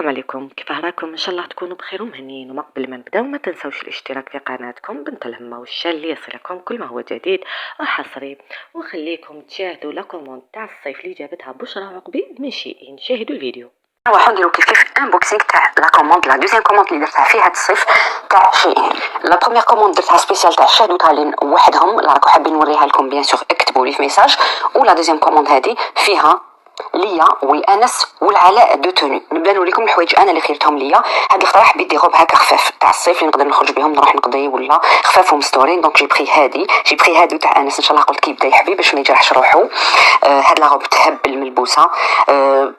السلام عليكم، كيف راكم؟ ان شاء الله تكونوا بخير ومهنيين. وما قبل ما نبداو ما تنساوش الاشتراك في قناتكم بنت الهمه والشال ليصلكم كل ما هو جديد وحصري، وخليكم تشاهدوا لا كوموند تاع الصيف اللي جابتها بشرى عقبي من شيئين. شاهدوا الفيديو. راح نديرو كيف انبوكسينغ تاع لا كوموند، لا دوزيام كوموند اللي درتها في هاد الصيف تاع شيئين. لا بروميير كوموند درتها سبيسيال تاع الشهد وتالين وحدهم، لا راكو حابين نوريها لكم بيان سور اكتبوا لي في ميساج. ولا دوزيام كوموند هادي فيها ليا والانس والعلاء دو توني. نبدا نوريكم الحوايج انا اللي خيرتهم ليا. هاد الخطره حبيت دي روب هكا خفاف تاع الصيف اللي نقدر نخرج بهم نروح نقضي ولا خفاف ومستورين. دونك جي بري هادي، جي بري هادو تاع انس ان شاء الله قلت كي يبدا يحبي باش ما يجرحش روحو. هاد لا روب تهبل ملبوسه.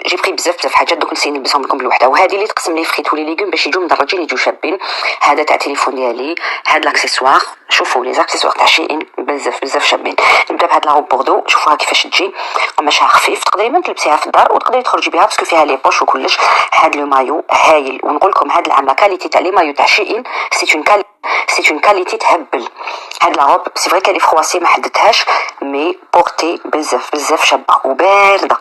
جي بري بزاف حاجات دوك نسيت نلبسهم لكم بالوحده. وهذه اللي تقسم لي فريت ولي ليغوم باش يجوا مدرجين يجوا شابين. هذا تاع التليفون ديالي. هاد لاكسيسوار، شوفوا لي زاكسيسوار تاع شيئين بزاف شابين. نبدا بهاد لا روب بوردو، شوفوها كيفاش تجي قماشها خفيف، تقدري ما تلبسيها في الدار وتقدري تخرجي بها باسكو فيها لي بوش وكلش. هاد لو مايو هايل، ونقول لكم هاد العام لا كاليتي تاع لي مايو تاع شيئين سي اون كاليتي تهبل. هاد لا روب سي فري كالي فرواسي ما حددتهاش مي بورتي بزاف شابه وبارده.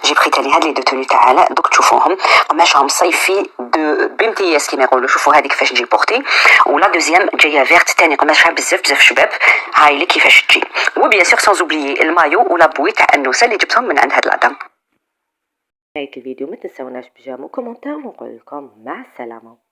جي بري تاني هاد لي دو توني تاع علاء دوك تشوفوهم قماشهم صيفي دو بامتياز كيما يقولوا. شوفوا هذه كيفاش تجي بورتي، ولا دوزيام جايه فيرت تاني قماشها بزاف شباب. هاي لي كيفاش تجي. وبيان سور سانز اوبليي المايو ولا بوي تاع النوسه اللي جبتهم من عند هاد العدم. نهاية الفيديو ما تنساوناش بجامو كومنتار ونقول لكم مع السلامه.